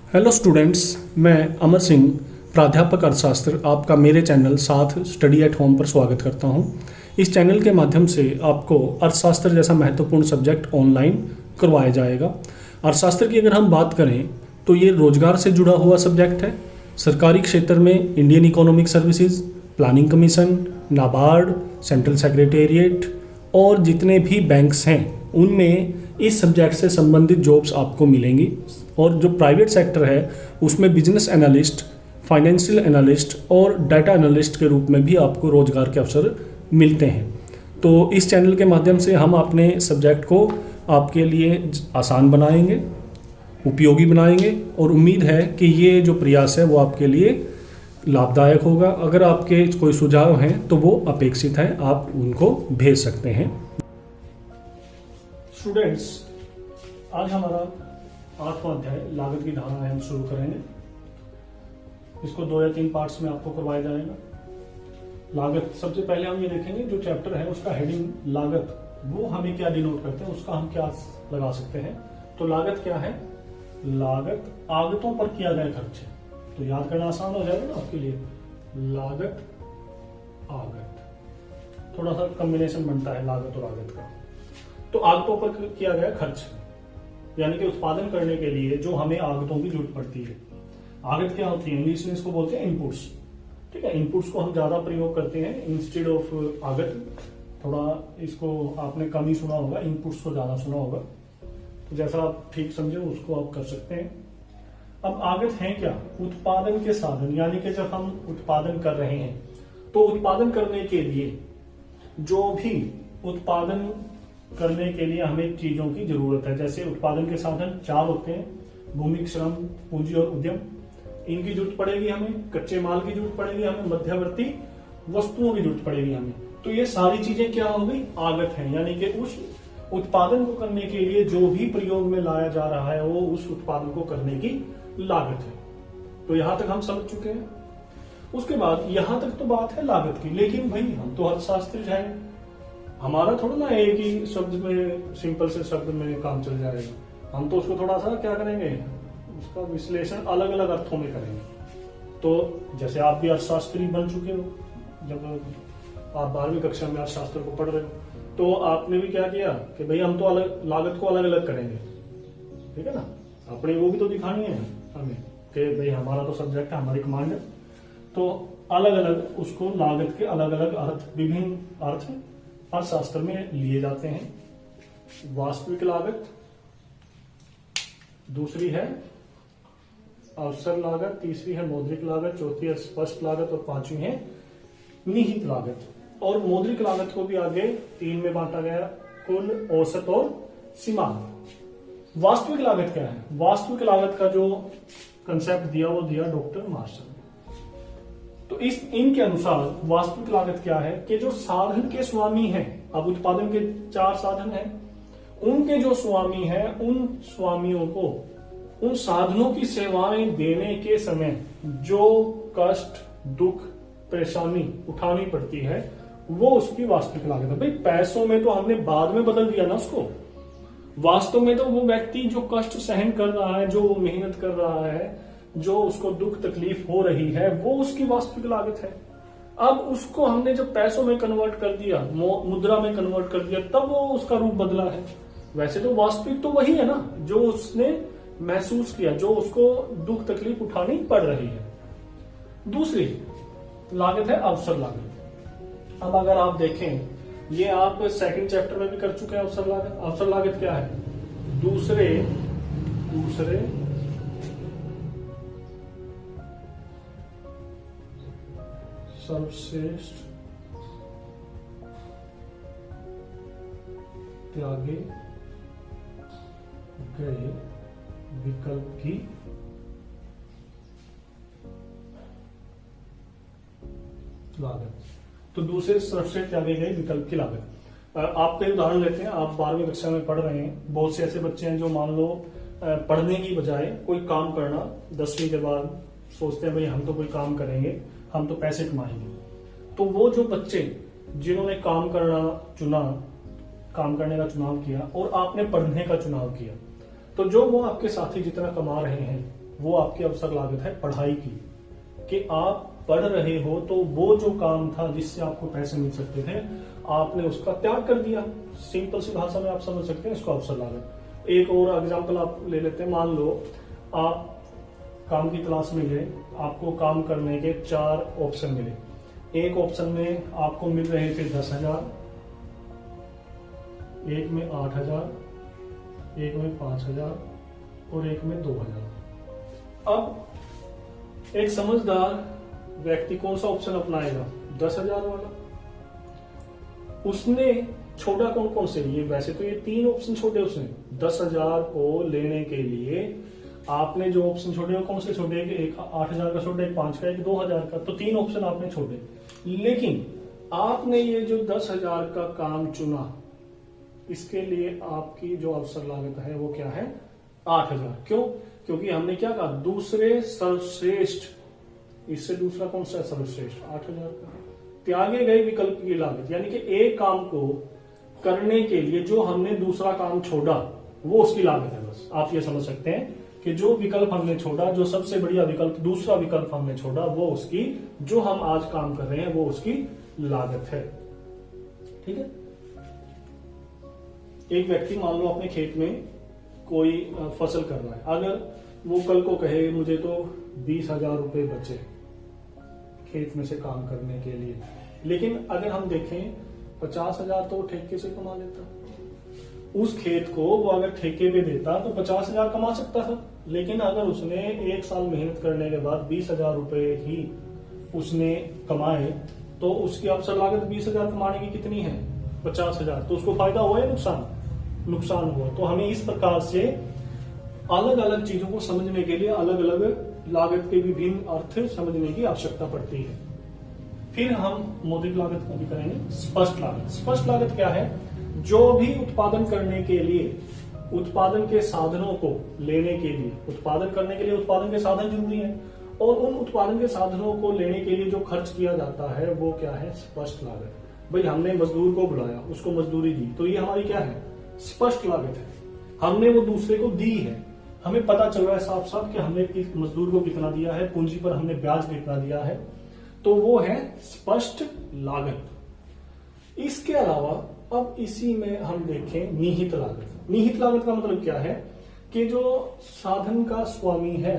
Hello students, मैं अमर सिंह, प्राध्यापक अर्थशास्त्र, आपका मेरे चैनल साथ स्टडी एट होम पर स्वागत करता हूं। इस चैनल के माध्यम से आपको अर्थशास्त्र जैसा महत्वपूर्ण सब्जेक्ट ऑनलाइन करवाया जाएगा। अर्थशास्त्र की अगर हम बात करें तो ये रोजगार से जुड़ा हुआ सब्जेक्ट है। सरकारी क्षेत्र में Indian economic services, planning commission, NABARD, central secretariat और जितने भी बैंक्स हैं उनमें इस सब्जेक्ट से संबंधित जॉब्स आपको मिलेंगी। और जो प्राइवेट सेक्टर है उसमें बिजनेस एनालिस्ट, फाइनेंशियल एनालिस्ट और डाटा एनालिस्ट के रूप में भी आपको रोजगार के अवसर मिलते हैं। तो इस चैनल के माध्यम से हम अपने सब्जेक्ट को आपके लिए आसान बनाएंगे, उपयोगी बनाएंगे और उम्मीद है कि ये जो प्रयास है वो आपके लिए लाभदायक होगा। अगर आपके कोई सुझाव हैं तो वो अपेक्षित है, आप उनको भेज सकते हैं। स्टूडेंट्स, आज हमारा 8वां अध्याय लागत की धारणा हम शुरू करेंगे। इसको 2 या 3 पार्ट्स में आपको करवाया जाएगा। लागत, सबसे पहले हम ये देखेंगे जो चैप्टर है उसका हेडिंग लागत, वो हमें क्या डिनोट करते हैं, उसका हम क्या लगा सकते हैं। तो लागत क्या है? लागत आगतों पर किया गया खर्च है। तो याद करना आसान हो जाएगा ना आपके लिए। लागत आगत, थोड़ा सा कॉम्बिनेशन बनता है लागत और आगत का। तो आगतों पर किया गया खर्च, यानी कि उत्पादन करने के लिए जो हमें आगतों की जरूरत पड़ती है। आगत क्या होती है? इंग्लिश में इसको बोलते हैं इनपुट्स। ठीक है, इनपुट्स को हम ज्यादा प्रयोग करते हैं इंस्टेड ऑफ आगत। थोड़ा इसको आपने कम ही सुना होगा, इनपुट्स को ज्यादा सुना होगा। तो जैसा आप ठीक समझे उसको आप कर सकते हैं। अब आगत है क्या? उत्पादन के साधन, यानी कि जब हम उत्पादन कर रहे हैं तो उत्पादन करने के लिए जो भी उत्पादन करने के लिए हमें चीजों की जरूरत है। जैसे उत्पादन के साधन 4 होते हैं: भूमि, श्रम, पूंजी और उद्यम। इनकी जरूरत पड़ेगी हमें, कच्चे माल की जरूरत पड़ेगी हमें, मध्यवर्ती वस्तुओं की जरूरत पड़ेगी हमें। तो ये सारी चीजें क्या हो गई? आगत है, यानी कि उस उत्पादन को करने के लिए जो भी प्रयोग में लाया जा रहा है वो उस उत्पादन को करने की लागत है। तो यहां तक हम समझ चुके हैं। उसके बाद यहां तक तो बात है लागत की, लेकिन भाई हम तो अर्थशास्त्री हैं, हमारा थोड़ा ना एक ही शब्द में, सिंपल से शब्द में काम चल जाएगा। हम तो उसको थोड़ा सा क्या करेंगे, उसका विश्लेषण अलग अलग अर्थों में करेंगे। तो जैसे आप भी अर्थशास्त्री बन चुके हो, जब आप 12वीं कक्षा में अर्थशास्त्र को पढ़ रहे हो, तो आपने भी क्या किया कि भाई हम तो अलग लागत को अलग अलग करेंगे। ठीक है ना, अपनी वो भी तो दिखानी है हमें कि भाई हमारा तो सब्जेक्ट है, हमारी कमांड है। तो अलग अलग उसको लागत के अलग अलग अर्थ, विभिन्न अर्थ अर्थशास्त्र में लिए जाते हैं। वास्तविक लागत, दूसरी है अवसर लागत, तीसरी है मौद्रिक लागत, चौथी है स्पष्ट लागत और 5वीं है निहित लागत। और मौद्रिक लागत को भी आगे 3 में बांटा गया: कुल, औसत और सीमांत। वास्तविक लागत क्या है? वास्तविक लागत का जो कंसेप्ट दिया वो दिया डॉक्टर मार्शल ने। तो इनके अनुसार वास्तविक लागत क्या है कि जो साधन के स्वामी हैं, अब उत्पादन के 4 साधन हैं, उनके जो स्वामी हैं उन स्वामियों को उन साधनों की सेवाएं देने के समय जो कष्ट, दुख, परेशानी उठानी पड़ती है वो उसकी वास्तविक लागत है। भाई पैसों में तो हमने बाद में बदल दिया ना उसको। वास्तव में तो वो व्यक्ति जो कष्ट सहन कर रहा है, जो मेहनत कर रहा है, जो उसको दुख तकलीफ हो रही है, वो उसकी वास्तविक लागत है। अब उसको हमने जब पैसों में कन्वर्ट कर दिया, मुद्रा में कन्वर्ट कर दिया, तब वो उसका रूप बदला है। वैसे तो वास्तविक तो वही है ना, जो उसने महसूस किया, जो उसको दुख तकलीफ उठानी पड़ रही है। दूसरी लागत है अवसर लागत। अब अगर आप देखें, ये आप 2nd चैप्टर में भी कर चुके हैं अवसर लागत। अवसर लागत क्या है? दूसरे सर्वश्रेष्ठ त्यागे गए विकल्प की लागत। तो दूसरे सर्वश्रेष्ठ त्यागे गए विकल्प की लागत। आपका उदाहरण लेते हैं। आप 12वीं कक्षा में पढ़ रहे हैं। बहुत से ऐसे बच्चे हैं जो मान लो पढ़ने की बजाय कोई काम करना 10वीं के बाद सोचते हैं भाई हम तो कोई काम करेंगे, हम तो पैसे कमाएंगे। तो वो जो बच्चे जिन्होंने काम करने का चुनाव किया और आपने पढ़ने का चुनाव किया, तो जो वो आपके साथी जितना कमा रहे हैं वो आपकी अवसर लागत है पढ़ाई की, कि आप पढ़ रहे हो तो वो जो काम था जिससे आपको पैसे मिल सकते थे आपने उसका त्याग कर दिया। सिंपल सी भाषा में आप समझ सकते हैं इसको अवसर लागत। एक और एग्जांपल आप ले लेते हैं। मान लो आप काम की तलाश में गए, आपको काम करने के 4 ऑप्शन मिले। एक ऑप्शन में आपको मिल रहे थे 10,000, एक में 8,000, एक में 5,000 और एक में 2,000। अब एक समझदार व्यक्ति कौन सा ऑप्शन अपनाएगा? 10,000 वाला। उसने छोड़ा कौन कौन से? ये वैसे तो ये 3 ऑप्शन छोड़े उसने। 10,000 को लेने के लिए आपने जो ऑप्शन छोड़े वो कौन से छोड़े? एक 8,000 का छोड़ा, एक 5 का, एक 2,000 का। तो 3 ऑप्शन आपने छोड़े, लेकिन आपने ये जो 10,000 का काम चुना, इसके लिए आपकी जो अवसर लागत है वो क्या है? 8,000। क्यों? क्योंकि हमने क्या कहा? दूसरे सर्वश्रेष्ठ, इससे दूसरा कौन सा सर्वश्रेष्ठ? 8,000 का। त्यागे गए विकल्प की लागत, यानी कि एक काम को करने के लिए जो हमने दूसरा काम छोड़ा वो उसकी लागत है। बस आप ये समझ सकते हैं कि जो विकल्प हमने छोड़ा, जो सबसे बढ़िया विकल्प, दूसरा विकल्प हमने छोड़ा, वो उसकी, जो हम आज काम कर रहे हैं वो उसकी लागत है। ठीक है। एक व्यक्ति मान लो अपने खेत में कोई फसल कर रहा है। अगर वो कल को कहे मुझे तो 20,000 रुपए बचे खेत में से काम करने के लिए, लेकिन अगर हम देखें 50,000 तो वो ठेके से कमा लेता। उस खेत को वो अगर ठेके पे देता तो 50,000 कमा सकता था, लेकिन अगर उसने 1 साल मेहनत करने के बाद 20,000 रुपए ही उसने कमाए तो उसकी अवसर लागत 20,000 कमाने की कितनी है? 50,000। तो उसको फायदा हुआ या नुकसान? नुकसान हुआ। तो हमें इस प्रकार से अलग अलग चीजों को समझने के लिए अलग अलग लागत के विभिन्न अर्थ समझने की आवश्यकता पड़ती है। फिर हम मौद्रिक लागत को भी करेंगे। स्पष्ट लागत। स्पष्ट लागत क्या है? जो भी उत्पादन करने के लिए, उत्पादन के साधनों को लेने के लिए, उत्पादन करने के लिए उत्पादन के साधन जरूरी हैं, और उन उत्पादन के साधनों को लेने के लिए जो खर्च किया जाता है वो क्या है? स्पष्ट लागत। भाई हमने मजदूर को बुलाया, उसको मजदूरी दी, तो ये हमारी क्या है? स्पष्ट लागत है। हमने वो दूसरे को दी है, हमें पता चल रहा है साफ साफ कि हमने मजदूर को कितना दिया है, पूंजी पर हमने ब्याज कितना दिया है, तो वो है स्पष्ट लागत। इसके अलावा अब इसी में हम देखें निहित लागत। निहित लागत का मतलब क्या है? कि जो साधन का स्वामी है,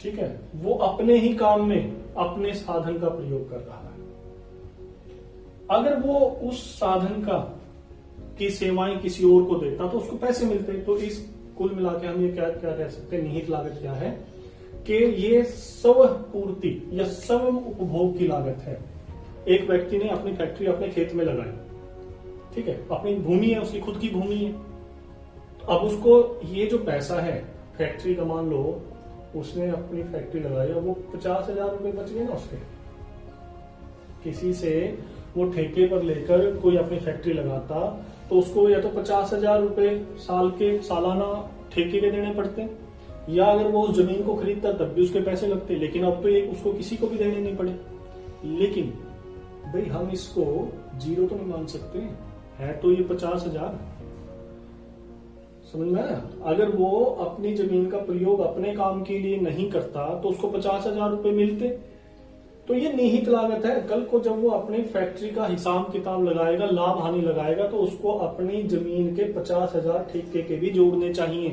ठीक है, वो अपने ही काम में अपने साधन का प्रयोग कर रहा है। अगर वो उस साधन का की सेवाएं किसी और को देता तो उसको पैसे मिलते। तो इस कुल मिला के हम ये क्या क्या कह सकते हैं? निहित लागत क्या है? कि ये स्व पूर्ति या स्व उपभोग की लागत है। एक व्यक्ति ने अपनी फैक्ट्री अपने खेत में लगाई, ठीक है, अपनी भूमि है, उसकी खुद की भूमि है। अब उसको ये जो पैसा है फैक्ट्री का, मान लो उसने अपनी फैक्ट्री लगाई और वो 50,000 रुपए बच गए ना उसके, किसी से वो ठेके पर लेकर कोई अपनी फैक्ट्री लगाता तो उसको या तो 50,000 रुपए साल के सालाना ठेके के देने पड़ते, या अगर वो उस जमीन को खरीदता तब भी उसके पैसे लगते। लेकिन अब तो ये उसको किसी को भी देने नहीं पड़े। लेकिन भाई हम इसको जीरो तो नहीं मान सकते, है तो ये 50,000। समझ में आया? अगर वो अपनी जमीन का प्रयोग अपने काम के लिए नहीं करता तो उसको 50,000 रुपए मिलते। तो ये निहित लागत है। कल को जब वो अपनी फैक्ट्री का हिसाब किताब लगाएगा, लाभ हानि लगाएगा, तो उसको अपनी जमीन के 50,000 ठेके के भी जोड़ने चाहिए,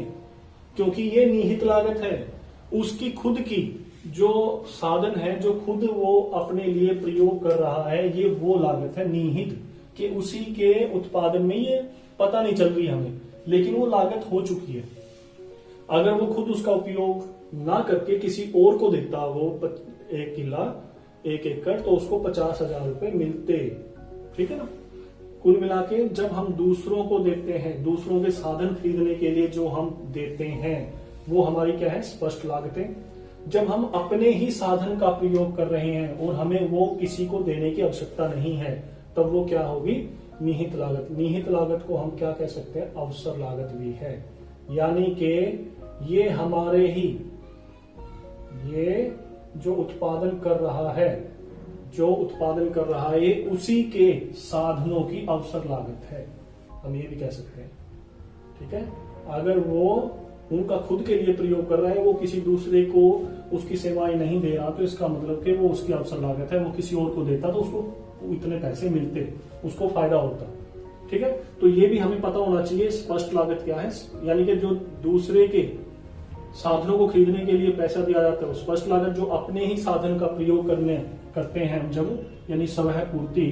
क्योंकि ये निहित लागत है। उसकी खुद की जो साधन है, जो खुद वो अपने लिए प्रयोग कर रहा है, ये वो लागत है निहित, कि उसी के उत्पादन में ये पता नहीं चल रही हमें, लेकिन वो लागत हो चुकी है। अगर वो खुद उसका उपयोग ना करके किसी और को देता वो 1 किला 1 एकड़, तो उसको 50,000 रुपए मिलते। ठीक है ना? कुल मिला के जब हम दूसरों को देते हैं, दूसरों के साधन खरीदने के लिए जो हम देते हैं, वो हमारी क्या है? स्पष्ट लागतें। जब हम अपने ही साधन का प्रयोग कर रहे हैं और हमें वो किसी को देने की आवश्यकता नहीं है, तब वो क्या होगी? निहित लागत। निहित लागत को हम क्या कह सकते हैं? अवसर लागत भी है। यानी कि ये हमारे ही, ये जो उत्पादन कर रहा है, जो उत्पादन कर रहा है, ये उसी के साधनों की अवसर लागत है, हम ये भी कह सकते हैं। ठीक है? अगर वो उनका खुद के लिए प्रयोग कर रहा है, वो किसी दूसरे को उसकी सेवाएं नहीं दे रहा, तो इसका मतलब कि वो उसकी अवसर लागत है, वो किसी और को देता तो उसको इतने पैसे मिलते, उसको फायदा होता। ठीक है, तो ये भी हमें पता होना चाहिए स्पष्ट लागत क्या है, यानी कि जो दूसरे के साधनों को खरीदने के लिए पैसा दिया जाता है वो स्पष्ट लागत, जो अपने ही साधन का प्रयोग करते हैं हम जब, यानी स्वह पूर्ति,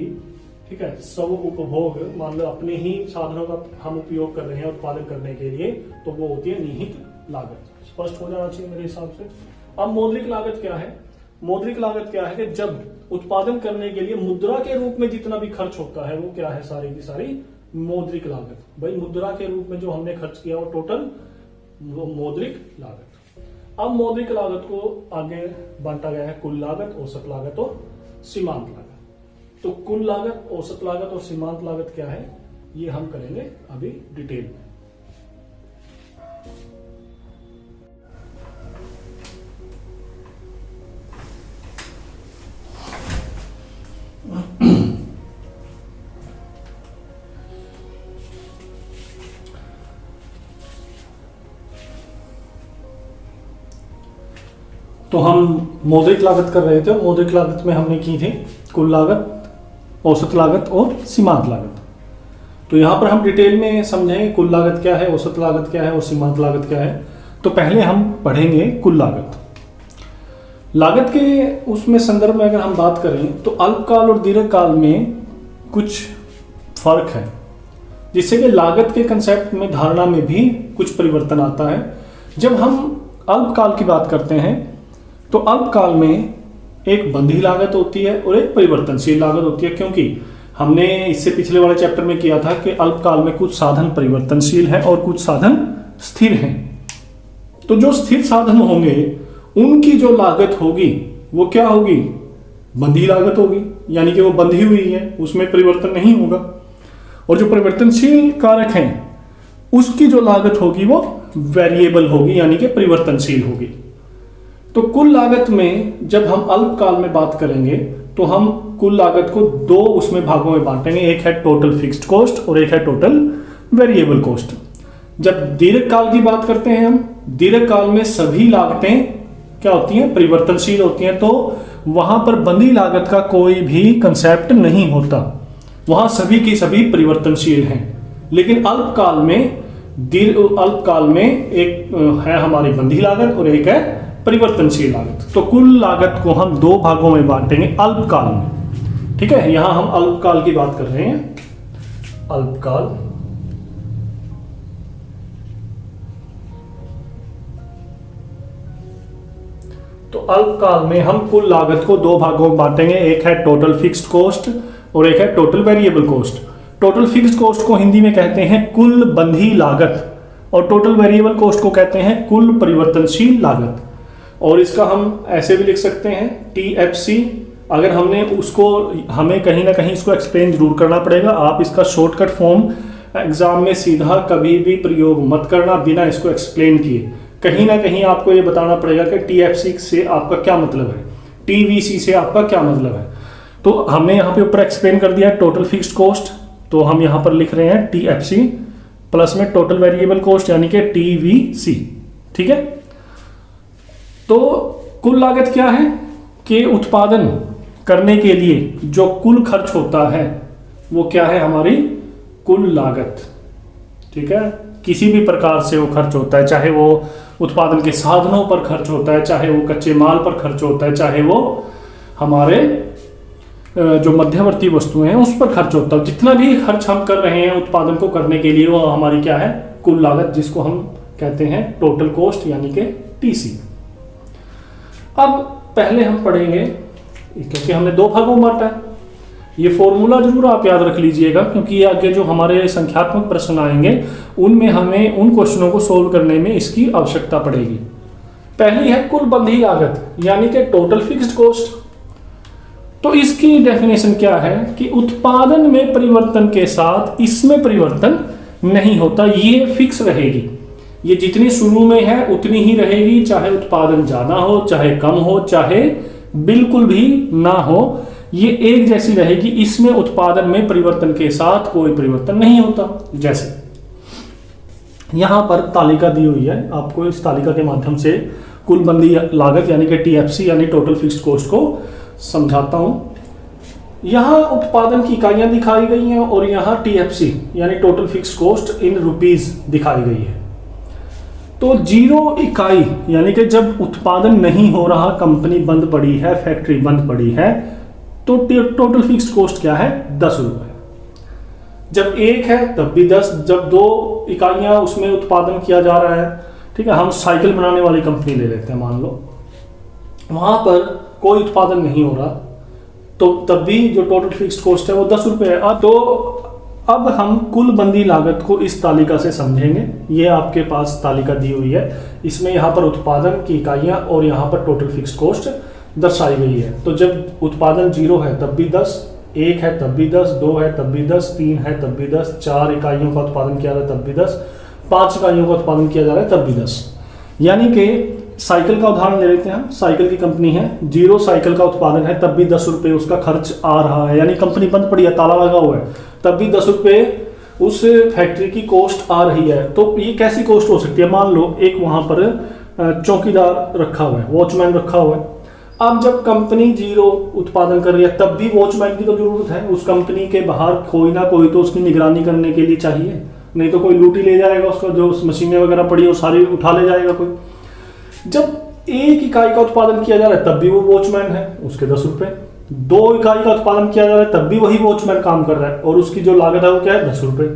ठीक है, स्व उपभोग, मान लो अपने ही साधनों का हम उपयोग कर रहे हैं उत्पादन करने के लिए, तो वो होती है निहित लागत। स्पष्ट हो जाना चाहिए मेरे हिसाब से। अब मौद्रिक लागत क्या है? मौद्रिक लागत क्या है कि जब उत्पादन करने के लिए मुद्रा के रूप में जितना भी खर्च होता है वो क्या है, सारी की सारी मौद्रिक लागत। भाई मुद्रा के रूप में जो हमने खर्च किया वो टोटल मौद्रिक लागत। अब मौद्रिक लागत को आगे बांटा गया है कुल लागत, औसत लागत और सीमांत लागत। तो कुल लागत, औसत लागत और सीमांत लागत क्या है, ये हम करेंगे अभी डिटेल में। तो हम मौद्रिक लागत कर रहे थे, मौद्रिक लागत में हमने की थी कुल लागत, औसत लागत और सीमांत लागत। तो यहां पर हम डिटेल में समझेंगे कुल लागत क्या है, औसत लागत क्या है और सीमांत लागत क्या है। तो पहले हम पढ़ेंगे कुल लागत। लागत के उसमें संदर्भ में अगर हम बात करें तो अल्पकाल और दीर्घकाल में कुछ फर्क है, जिससे कि लागत के कंसेप्ट में, धारणा में भी कुछ परिवर्तन आता है। जब हम अल्पकाल की बात करते हैं तो अल्पकाल में एक बंधी लागत होती है और एक परिवर्तनशील लागत होती है, क्योंकि हमने इससे पिछले वाले चैप्टर में किया था कि अल्पकाल में कुछ साधन परिवर्तनशील हैं और कुछ साधन स्थिर हैं। तो जो स्थिर साधन होंगे उनकी जो लागत होगी वो क्या होगी, बंधी लागत होगी, यानी कि वो बंधी हुई है, उसमें परिवर्तन नहीं होगा। और जो परिवर्तनशील कारक हैं उसकी जो लागत होगी वो वेरिएबल होगी, यानी कि परिवर्तनशील होगी। तो कुल लागत में जब हम अल्पकाल में बात करेंगे तो हम कुल लागत को दो उसमें भागों में बांटेंगे, एक है टोटल फिक्स्ड कॉस्ट और एक है टोटल वेरिएबल कॉस्ट। जब दीर्घकाल की बात करते हैं हम, दीर्घकाल में सभी लागतें क्या होती हैं, परिवर्तनशील होती हैं, तो वहां पर बंधी लागत का कोई भी कंसेप्ट नहीं होता, वहां सभी की सभी परिवर्तनशील हैं। लेकिन अल्पकाल में एक है हमारी बंधी लागत और एक है परिवर्तनशील लागत। तो कुल लागत को हम दो भागों में बांटेंगे अल्पकाल में। ठीक है, यहां हम अल्पकाल की बात कर रहे हैं, अल्पकाल। तो अल्पकाल में हम कुल लागत को दो भागों में बांटेंगे, एक है टोटल फिक्स्ड कॉस्ट और एक है total variable cost. Total fixed cost को हिंदी में कहते हैं कुल बंधी लागत और टोटल वेरिएबल कॉस्ट को कहते हैं कुल परिवर्तनशील लागत। और इसका हम ऐसे भी लिख सकते हैं TFC। अगर हमें कहीं ना कहीं इसको एक्सप्लेन जरूर करना पड़ेगा। आप इसका शॉर्टकट फॉर्म एग्जाम में सीधा कभी भी प्रयोग मत करना बिना इसको एक्सप्लेन किए। कहीं ना कहीं आपको ये बताना पड़ेगा कि TFC से आपका क्या मतलब है, TVC से आपका क्या मतलब है। तो हमने यहाँ पे ऊपर एक्सप्लेन कर दिया टोटल फिक्स्ड कॉस्ट, तो हम यहाँ पर लिख रहे हैं TFC प्लस में टोटल वेरिएबल कॉस्ट यानी कि TVC। ठीक है, तो कुल लागत क्या है कि उत्पादन करने के लिए जो कुल खर्च होता है वो क्या है, हमारी कुल लागत। ठीक है, किसी भी प्रकार से वो खर्च होता है, चाहे वो उत्पादन के साधनों पर खर्च होता है, चाहे वो कच्चे माल पर खर्च होता है, चाहे वो हमारे जो मध्यवर्ती वस्तुएं हैं उस पर खर्च होता है। जितना भी खर्च हम कर रहे हैं उत्पादन को करने के लिए वो हमारी क्या है, कुल लागत, जिसको हम कहते हैं टोटल कॉस्ट यानी कि TC। अब पहले हम पढ़ेंगे, क्योंकि हमने दो भागों में बांटा है, ये फॉर्मूला जरूर आप याद रख लीजिएगा, क्योंकि ये आगे जो हमारे संख्यात्मक प्रश्न आएंगे उनमें हमें उन क्वेश्चनों को सोल्व करने में इसकी आवश्यकता पड़ेगी। पहली है कुल बंधी लागत यानी कि टोटल फिक्स्ड कॉस्ट। तो इसकी डेफिनेशन क्या है कि उत्पादन में परिवर्तन के साथ इसमें परिवर्तन नहीं होता, ये फिक्स रहेगी। ये जितनी शुरू में है उतनी ही रहेगी, चाहे उत्पादन ज्यादा हो, चाहे कम हो, चाहे बिल्कुल भी ना हो, ये एक जैसी रहेगी। इसमें उत्पादन में परिवर्तन के साथ कोई परिवर्तन नहीं होता। यहाँ पर तालिका दी हुई है, आपको इस तालिका के माध्यम से कुल बंदी लागत यानी कि टीएफसी यानी टोटल फिक्स्ड कॉस्ट को समझाता हूँ। यहाँ उत्पादन की इकाइयाँ दिखाई गई हैं और यहाँ टीएफसी यानी total fixed cost in rupees दिखाई गई है। तो 0 इकाई यानी कि जब उत्पादन नहीं हो रहा, कंपनी बंद पड़ी है, फैक्ट्री बंद पड़ी है, तो टोटल फिक्स्ड कॉस्ट क्या है? 10 रुपए। जब 1 है तब भी 10, जब 2 इकाइयां उसमें उत्पादन किया जा रहा है, ठीक है, हम साइकिल बनाने वाली कंपनी ले लेते हैं मान लो, वहां पर कोई उत्पादन नहीं हो रहा, तो तब भी जो टोटल फिक्स्ड कॉस्ट है वो 10 रुपए है। तो अब हम कुल बंदी लागत को इस तालिका से समझेंगे। ये आपके पास तालिका दी हुई है, इसमें यहाँ पर उत्पादन की इकाइयां और यहाँ पर टोटल फिक्स्ड कॉस्ट दर्शाई गई है। तो जब उत्पादन 0 है तब भी 10, 1 है तब भी 10, 2 है तब भी 10, 3 है तब भी 10, 4 इकाइयों का उत्पादन किया जा रहा है तब भी 10, 5 इकाइयों का उत्पादन किया जा रहा है तब भी 10। यानी कि साइकिल का उदाहरण ले लेते हैं हम, साइकिल की कंपनी है, 0 साइकिल का उत्पादन है तब भी 10 रुपये उसका खर्च आ रहा है, यानी कंपनी बंद पड़ी है, ताला लगा हुआ है, तब भी 10 रुपये उस फैक्ट्री की कॉस्ट आ रही है। तो ये कैसी कॉस्ट हो सकती है? मान लो एक वहां पर चौकीदार रखा हुआ है, वॉचमैन रखा हुआ है। अब जब कंपनी 0 उत्पादन कर रही है तब भी वॉचमैन की तो जरूरत है, उस कंपनी के बाहर कोई ना कोई तो उसकी निगरानी करने के लिए चाहिए, नहीं तो कोई लूटी ले जाएगा उसका, जो मशीनें वगैरह पड़ी है वो सारी उठा ले जाएगा कोई। जब 1 इकाई का उत्पादन किया जा रहा है तब भी वो वॉचमैन है, उसके 10 रुपए। 2 इकाई का उत्पादन किया जा रहा है तब भी वही वॉचमैन काम कर रहा है और उसकी जो लागत है वो क्या है? 10 रुपए।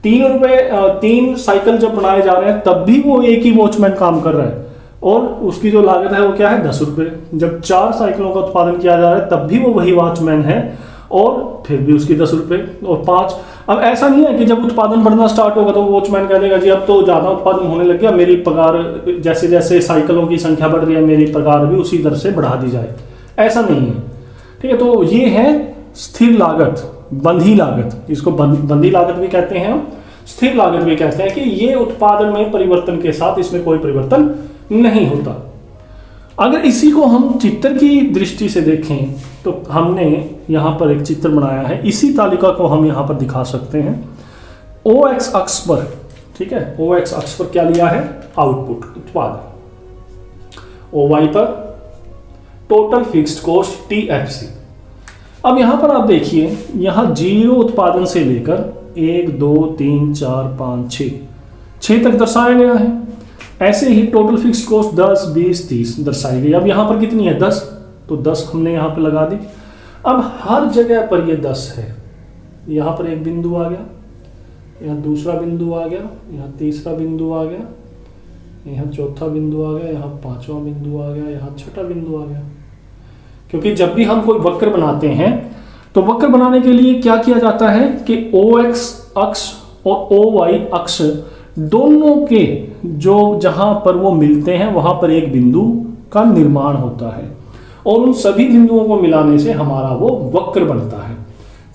3 साइकिल जब बनाए जा रहे हैं तब भी वो एक ही वॉचमैन काम कर रहा है और उसकी जो लागत है वो क्या है? 10 रुपए। जब 4 साइकिलों का उत्पादन किया जा रहा है तब भी वो वही वॉचमैन है और फिर भी उसकी 10 रुपए और 5। अब ऐसा नहीं है कि जब उत्पादन बढ़ना स्टार्ट होगा तो वॉचमैन कह देगा जी अब तो ज्यादा उत्पादन होने लग गया, मेरी पगार जैसे जैसे साइकिलों की संख्या बढ़ रही है मेरी पगार भी उसी दर से बढ़ा दी जाए, ऐसा नहीं है, ठीक है। तो ये है स्थिर लागत, बंधी लागत, इसको बंधी लागत भी कहते हैं, स्थिर लागत भी कहते हैं कि ये उत्पादन में परिवर्तन के साथ इसमें कोई परिवर्तन नहीं होता। अगर इसी को हम चित्र की दृष्टि से देखें तो हमने यहाँ पर एक चित्र बनाया है, इसी तालिका को हम यहाँ पर दिखा सकते हैं। OX अक्ष पर, ठीक है, OX अक्ष पर क्या लिया है? आउटपुट, उत्पादन। OY पर टोटल फिक्स्ड कॉस्ट TFC। अब यहाँ पर आप देखिए, यहाँ 0 उत्पादन से लेकर 1 2 3 4 5 6 तक दर्शाया गया है। ऐसे ही टोटल फिक्स्ड कॉस्ट 10 20 30 दर्शाई गई। अब यहाँ पर कितनी है? 10, तो 10 हमने यहाँ पर लगा दी। अब हर जगह पर ये 10 है, यहाँ पर एक बिंदु आ गया, यहाँ दूसरा बिंदु आ गया, यहाँ तीसरा बिंदु आ गया, यहाँ चौथा बिंदु आ गया, यहाँ 5वां बिंदु आ गया, यहाँ 6ठा बिंदु आ गया। क्योंकि जब भी हम कोई वक्र बनाते हैं तो वक्र बनाने के लिए क्या किया जाता है कि OX अक्ष और OY अक्ष दोनों के जो जहां पर वो मिलते हैं वहां पर एक बिंदु का निर्माण होता है और उन सभी बिंदुओं को मिलाने से हमारा वो वक्र बनता है।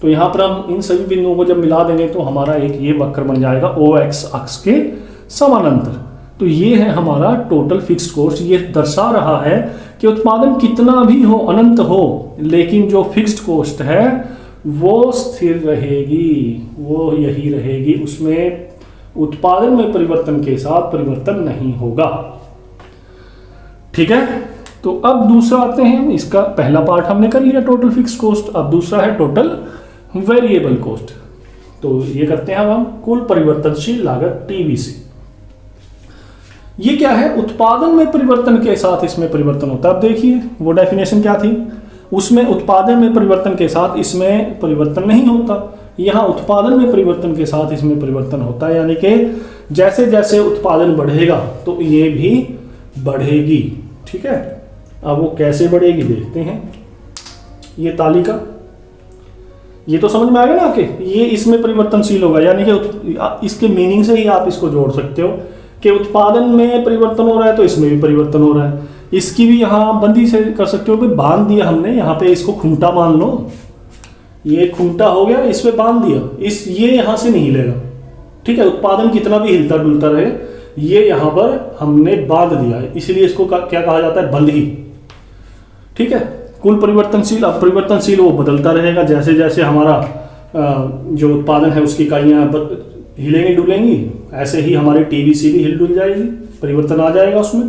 तो यहां पर हम इन सभी बिंदुओं को जब मिला देंगे तो हमारा एक ये वक्र बन जाएगा OX अक्ष के समानांतर। तो ये है हमारा टोटल फिक्स्ड कॉस्ट। ये दर्शा रहा है कि उत्पादन कितना भी हो, अनंत हो, लेकिन जो फिक्स्ड कॉस्ट है वो स्थिर रहेगी, वो यही रहेगी, उसमें उत्पादन में परिवर्तन के साथ परिवर्तन नहीं होगा, ठीक है। तो अब दूसरा आते हैं, इसका पहला पार्ट हमने कर लिया टोटल फिक्स्ड कॉस्ट। अब दूसरा है टोटल वेरिएबल कॉस्ट। तो ये करते हैं हम कुल परिवर्तनशील लागत TVC। ये क्या है? उत्पादन में परिवर्तन के साथ इसमें परिवर्तन होता है। अब देखिए वो डेफिनेशन क्या थी, उसमें उत्पादन में परिवर्तन के साथ इसमें परिवर्तन नहीं होता, यहाँ उत्पादन में परिवर्तन के साथ इसमें परिवर्तन होता है। यानी कि जैसे जैसे उत्पादन बढ़ेगा तो ये भी बढ़ेगी, ठीक है। अब वो कैसे बढ़ेगी देखते हैं। ये तालिका, ये तो समझ में आ गया ना कि ये इसमें परिवर्तनशील होगा, यानी कि इसके मीनिंग से ही आप इसको जोड़ सकते हो कि उत्पादन में परिवर्तन हो रहा है तो इसमें भी परिवर्तन हो रहा है। इसकी भी यहाँ बंदी से कर सकते हो, बांध दिया हमने यहाँ पे, इसको खूंटा मान लो, ये खूंटा हो गया, इस पे बांध दिया, ये यहां से नहीं हिलेगा, ठीक है। उत्पादन कितना भी हिलता डुलता रहे, ये यहां पर हमने बांध दिया है, इसलिए इसको क्या कहा जाता है? बंधी, ठीक है। कुल परिवर्तनशील, अब परिवर्तनशील वो बदलता रहेगा जैसे जैसे हमारा जो उत्पादन है उसकी इकाइयां हिलेंगी डुलेंगी, ऐसे ही हमारी टीवीसी भी हिल डुल जाएगी, परिवर्तन आ जाएगा उसमें।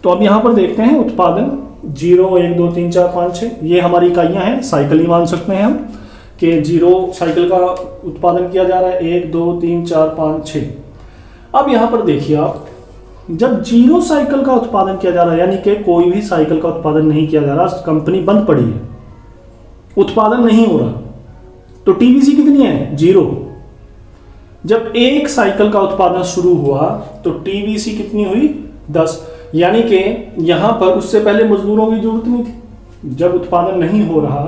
तो अब यहाँ पर देखते हैं उत्पादन 0 1 2 3 4 5 6 ये हमारी इकाइयाँ हैं, साइकिल ही मान सकते हैं हम कि 0 साइकिल का उत्पादन किया जा रहा है, 1 2 3 4 5 6। अब यहाँ पर देखिए आप, जब 0 साइकिल का उत्पादन किया जा रहा है यानी कि कोई भी साइकिल का उत्पादन नहीं किया जा रहा, कंपनी बंद पड़ी है, उत्पादन नहीं हो रहा, तो टीवीसी कितनी है 0। जब 1 साइकिल का उत्पादन शुरू हुआ तो टीवीसी कितनी हुई 10, यानी कि यहां पर उससे पहले मजदूरों की जरूरत नहीं थी। जब उत्पादन नहीं हो रहा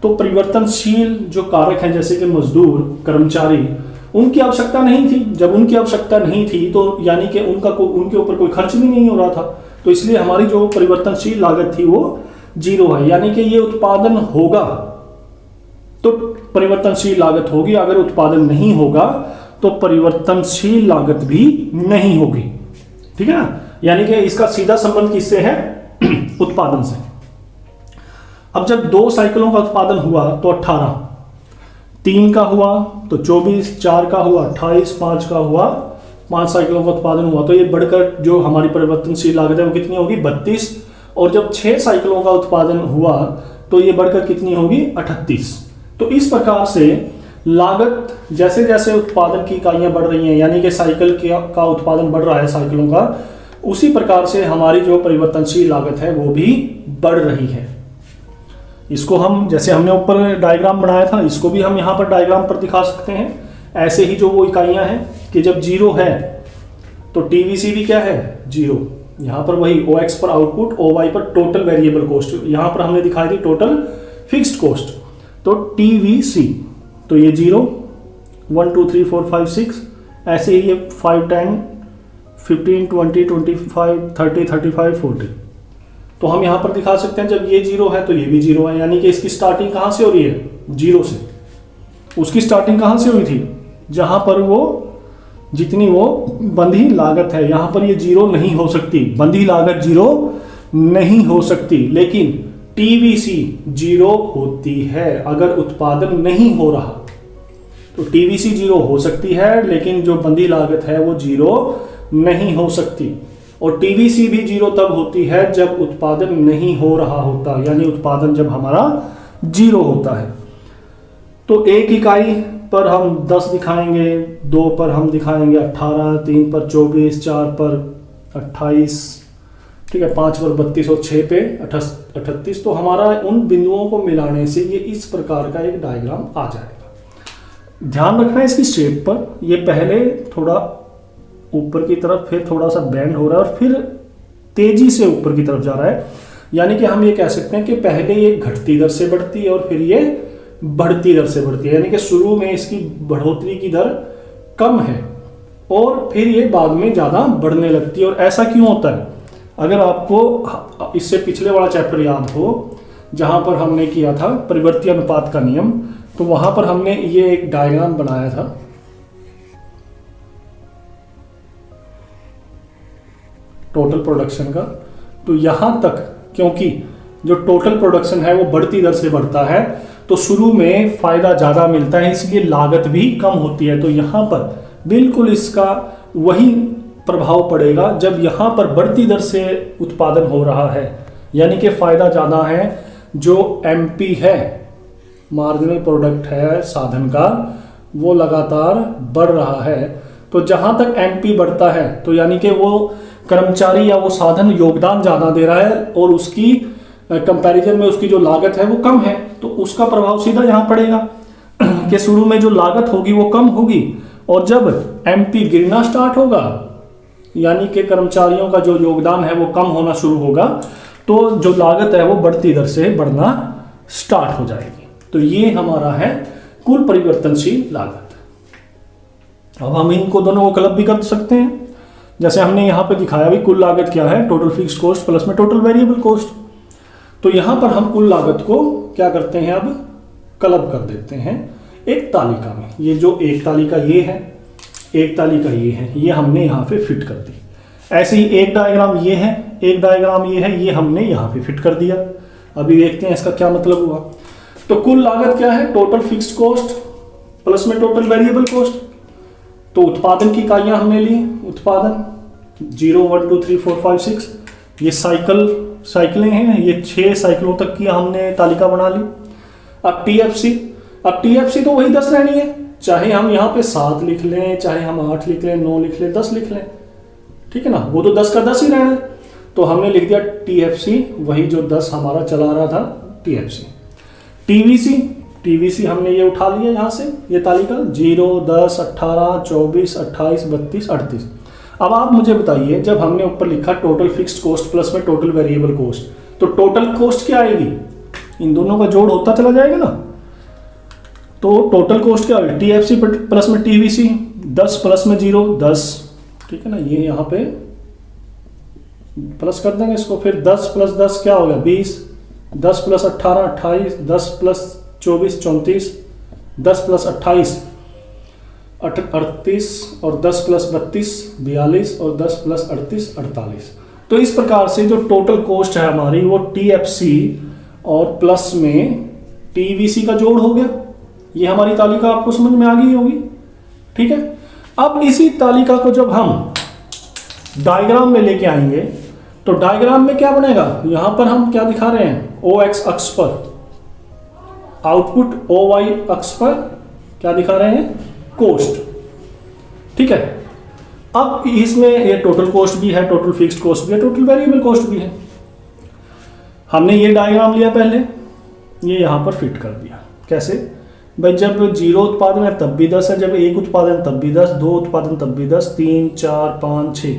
तो परिवर्तनशील जो कारक हैं जैसे कि मजदूर, कर्मचारी, उनकी आवश्यकता नहीं थी। जब उनकी आवश्यकता नहीं थी तो यानी कि उनके ऊपर कोई खर्च भी नहीं हो रहा था, तो इसलिए हमारी जो परिवर्तनशील लागत थी वो 0 है, यानी कि ये उत्पादन होगा तो परिवर्तनशील लागत होगी, अगर उत्पादन नहीं होगा तो परिवर्तनशील लागत भी नहीं होगी। ठीक है ना, यानी कि इसका सीधा संबंध किससे है उत्पादन से। अब जब 2 साइकिलों का उत्पादन हुआ तो 18, 3 का हुआ तो 24, 4 का हुआ 28, 5 का हुआ 5 साइकिलों का उत्पादन हुआ, तो ये बढ़कर जो हमारी परिवर्तनशील लागत है वो कितनी होगी 32। और जब 6 साइकिलों का उत्पादन हुआ तो ये बढ़कर कितनी होगी 38। तो इस प्रकार से लागत जैसे जैसे उत्पादन की इकाइयां बढ़ रही हैं, यानी कि साइकिल का उत्पादन बढ़ रहा है साइकिलों का, उसी प्रकार से हमारी जो परिवर्तनशील लागत है वो भी बढ़ रही है। इसको हम, जैसे हमने ऊपर डायग्राम बनाया था, इसको भी हम यहाँ पर डायग्राम पर दिखा सकते हैं। ऐसे ही जो वो इकाइयां हैं कि जब 0 है तो टीवीसी भी क्या है 0, यहाँ पर वही OX पर आउटपुट, OY पर टोटल वेरिएबल कॉस्ट, यहाँ पर हमने दिखाई थी टोटल फिक्स्ड कॉस्ट, तो टीवीसी, तो ये 0 1 2 3 4 5 6, ऐसे ही ये 5 10 15 20 25 30 35 40। तो हम यहां पर दिखा सकते हैं जब ये 0 है तो ये भी 0 है, यानी कि इसकी स्टार्टिंग कहां से हो रही है 0 से। उसकी स्टार्टिंग कहां से हुई थी, जहां पर वो जितनी वो बंधी लागत है, यहां पर ये 0 नहीं हो सकती, बंधी लागत 0 नहीं हो सकती, लेकिन टीवीसी 0 होती है अगर उत्पादन नहीं हो रहा। तो टीवीसी 0 हो सकती है लेकिन जो बंधी लागत है वो 0 नहीं हो सकती। और टीवीसी भी 0 तब होती है जब उत्पादन नहीं हो रहा होता, यानी उत्पादन जब हमारा 0 होता है। तो 1 इकाई पर हम 10 दिखाएंगे, 2 पर हम दिखाएंगे 18, 3 पर 24, 4 पर 28, ठीक है, 5 पर 32 और 6 पे 38। तो हमारा उन बिंदुओं को मिलाने से ये इस प्रकार का एक डायग्राम आ जाएगा। ध्यान रखना है इसकी शेप पर, ये पहले थोड़ा ऊपर की तरफ, फिर थोड़ा सा बेंड हो रहा है और फिर तेजी से ऊपर की तरफ जा रहा है, यानी कि हम ये कह सकते हैं कि पहले ये घटती दर से बढ़ती है और फिर ये बढ़ती दर से बढ़ती है, यानी कि शुरू में इसकी बढ़ोतरी की दर कम है और फिर ये बाद में ज्यादा बढ़ने लगती है। और ऐसा क्यों होता है, अगर आपको इससे पिछले वाला चैप्टर याद हो जहां पर हमने किया था परिवर्ती अनुपात का नियम, तो वहां पर हमने ये एक डायग्राम बनाया था टोटल प्रोडक्शन का। तो यहां तक, क्योंकि जो टोटल प्रोडक्शन है वो बढ़ती दर से बढ़ता है तो शुरू में फायदा ज्यादा मिलता है, इसलिए लागत भी कम होती है। तो यहां पर बिल्कुल इसका वही प्रभाव पड़ेगा जब यहां पर बढ़ती दर से उत्पादन हो रहा है, यानी कि फायदा ज्यादा है। जो एमपी है, मार्जिनल प्रोडक्ट है साधन का, वो लगातार बढ़ रहा है। तो जहां तक एमपी बढ़ता है तो यानी कि वो कर्मचारी या वो साधन योगदान ज्यादा दे रहा है और उसकी कंपैरिजन में उसकी जो लागत है वो कम है, तो उसका प्रभाव सीधा यहां पड़ेगा कि शुरू में जो लागत होगी वो कम होगी और जब एमपी गिरना स्टार्ट होगा, यानी कि कर्मचारियों का जो योगदान है वो कम होना शुरू होगा, तो जो लागत है वो बढ़ती दर से बढ़ना स्टार्ट हो जाएगी। तो ये हमारा है कुल परिवर्तनशील लागत। अब हम इनको दोनों को क्लब भी कर सकते हैं, जैसे हमने यहां पे दिखाया भी कुल लागत क्या है, टोटल फिक्स्ड कॉस्ट प्लस में टोटल वेरिएबल कॉस्ट। तो यहां पर हम कुल लागत को क्या करते हैं, अब क्लब कर देते हैं एक तालिका में। ये जो एक तालिका ये है, एक तालिका ये है, ये हमने यहां पे फिट कर दी। ऐसे ही एक डायग्राम ये है, एक डायग्राम ये है, ये हमने यहां पे फिट कर दिया। अभी देखते हैं इसका क्या मतलब हुआ। तो कुल लागत क्या है, टोटल फिक्स्ड कॉस्ट प्लस में टोटल वेरिएबल कॉस्ट। तो उत्पादन की इकाइयां हमने ली, उत्पादन 0 1 2 3 4 5 6, ये साइकिलें हैं, ये 6 साइकिलों तक की हमने तालिका बना ली। अब टीएफसी तो वही 10 रहनी है, चाहे हम यहाँ पे 7 लिख लें, चाहे हम 8 लिख लें, 9 लिख लें, 10 लिख लें, ठीक है ना, वो तो 10 का 10 ही रहना है। तो हमने लिख दिया टीएफसी, वही जो 10 हमारा चला रहा था टीएफसी। टीवीसी हमने ये उठा लिया यहाँ से, ये तालिका 0 10 18 24 28 32 38। अब आप मुझे बताइए, जब हमने ऊपर लिखा टोटल फिक्स्ड कॉस्ट प्लस में टोटल वेरिएबल कॉस्ट, तो टोटल कॉस्ट क्या आएगी? इन दोनों का जोड़ होता चला जाएगा ना। तो टोटल कॉस्ट क्या होगी? टीएफसी प्लस में टीवीसी, 10 प्लस में 0 10, ठीक है ना, ये यहाँ पे प्लस कर देंगे इसको। फिर 10 प्लस 10 क्या हो गया? 20, 10 प्लस 18 28, 10 प्लस 24 34, 10 प्लस 28 38, और 10 प्लस 32 42, और 10 प्लस 38 48। तो इस प्रकार से जो टोटल कॉस्ट है हमारी, वो टीएफसी और प्लस में टीवीसी का जोड़ हो गया। ये हमारी तालिका आपको समझ में आ गई होगी, ठीक है। अब इसी तालिका को जब हम डायग्राम में लेके आएंगे, तो डायग्राम में क्या बनेगा? यहां पर हम क्या दिखा रहे हैं? ओ एक्स अक्ष पर आउटपुट, ओ वाई अक्ष पर क्या दिखा रहे हैं? कॉस्ट, ठीक है। अब इसमें ये टोटल कॉस्ट भी है, टोटल फिक्स्ड कॉस्ट भी है, टोटल वेरिएबल कॉस्ट भी है। हमने ये डायग्राम लिया पहले, ये यहां पर फिट कर दिया। कैसे भाई? जब 0 उत्पादन है तब भी 10 है, जब 1 उत्पादन तब भी 10, 2 उत्पादन तब भी 10, 3 4 5 6,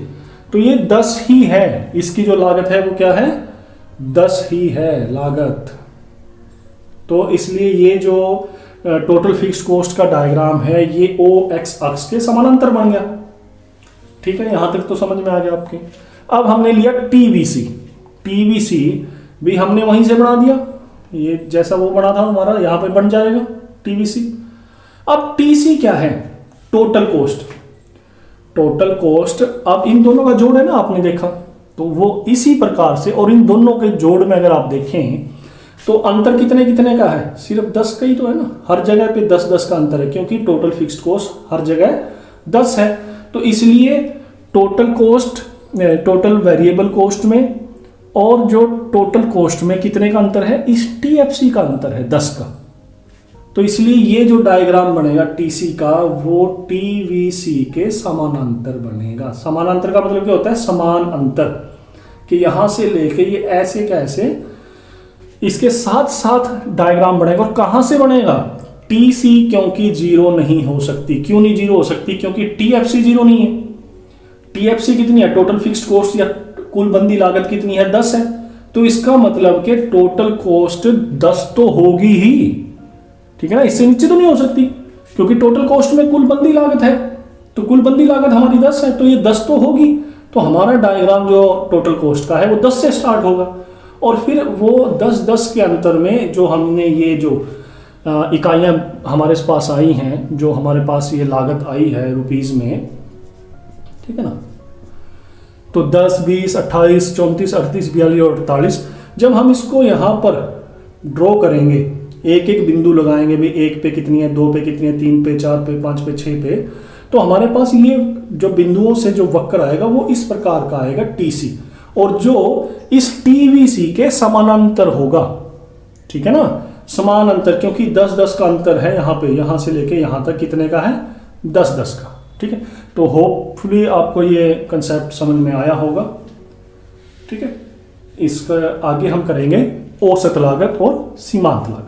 तो ये 10 ही है। इसकी जो लागत है वो क्या है? 10 ही है लागत। तो इसलिए ये जो टोटल फिक्स्ड कॉस्ट का डायग्राम है, ये ओ एक्स अक्ष के समानांतर बन गया, ठीक है। यहां तक तो समझ में आ गया आपके। अब हमने लिया टीवीसी भी हमने वहीं से बना दिया, ये जैसा वो बना था हमारा यहां पे बन जाएगा टीवीसी। अब टीसी क्या है? Total cost. अब इन दोनों का जोड़ है ना, आपने देखा, तो वो इसी प्रकार से, और इन दोनों के जोड़ में अगर आप देखें तो अंतर कितने कितने का है? सिर्फ 10 का ही तो है ना, हर जगह पे 10-10 का अंतर है, क्योंकि टोटल फिक्स्ड कॉस्ट हर जगह 10 है। तो इसलिए total cost, total variable cost में और जो टोटल कॉस्ट में कितने का अंतर है? इस टीएफसी का अंतर है 10 का। तो इसलिए ये जो डायग्राम बनेगा टीसी का, वो टीवीसी के समानांतर बनेगा। समानांतर का मतलब क्या होता है? समान अंतर, कि यहां से लेके ये ऐसे कैसे इसके साथ साथ डायग्राम बनेगा। और कहां से बनेगा? टीसी, क्योंकि 0 नहीं हो सकती। क्यों नहीं 0 हो सकती? क्योंकि टीएफसी 0 नहीं है। टीएफसी कितनी है? टोटल फिक्स्ड कॉस्ट या कुल बंदी लागत कितनी है? 10 है। तो इसका मतलब कि टोटल कॉस्ट 10 तो होगी ही, ठीक है ना, इससे नीचे तो नहीं हो सकती, क्योंकि टोटल कॉस्ट में कुल बंदी लागत है, तो कुल बंदी लागत हमारी 10 है, तो ये 10 तो होगी। तो हमारा डायग्राम जो टोटल कॉस्ट का है वो 10 से स्टार्ट होगा, और फिर वो 10-10 के अंतर में जो हमने ये जो इकाइयां हमारे पास आई हैं, जो हमारे पास ये लागत आई है रुपीज में, ठीक है ना, तो 10 20 28 34 38 42 और 48, जब हम इसको यहाँ पर ड्रॉ करेंगे, एक एक बिंदु लगाएंगे भी, 1 पे कितनी है, 2 पे कितनी है, 3 पे 4 पे 5 पे 6 पे, तो हमारे पास ये जो बिंदुओं से जो वक्र आएगा वो इस प्रकार का आएगा टीसी, और जो इस टीवीसी के समानांतर होगा, ठीक है ना, समानांतर, क्योंकि 10-10 का अंतर है यहाँ पे, यहाँ से लेके यहाँ तक कितने का है? 10-10 का, ठीक है। तो होपफुली आपको ये कंसेप्ट समझ में आया होगा, ठीक है। इसका आगे हम करेंगे औसत लागत और सीमांत लागत।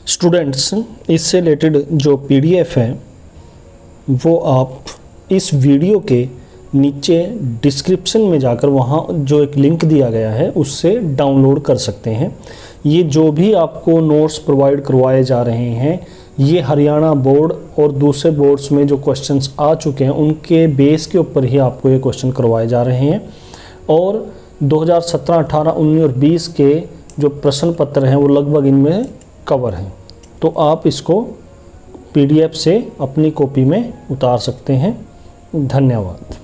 स्टूडेंट्स, इससे रिलेटेड जो पीडीएफ है वो आप इस वीडियो के नीचे डिस्क्रिप्शन में जाकर वहाँ जो एक लिंक दिया गया है उससे डाउनलोड कर सकते हैं। ये जो भी आपको नोट्स प्रोवाइड करवाए जा रहे हैं, ये हरियाणा बोर्ड और दूसरे बोर्ड्स में जो क्वेश्चंस आ चुके हैं उनके बेस के ऊपर ही आपको ये क्वेश्चन करवाए जा रहे हैं, और 2017, 18, 19 और 20 के जो प्रश्न पत्र हैं वो लगभग इनमें कवर हैं। तो आप इसको पीडीएफ से अपनी कॉपी में उतार सकते हैं। धन्यवाद।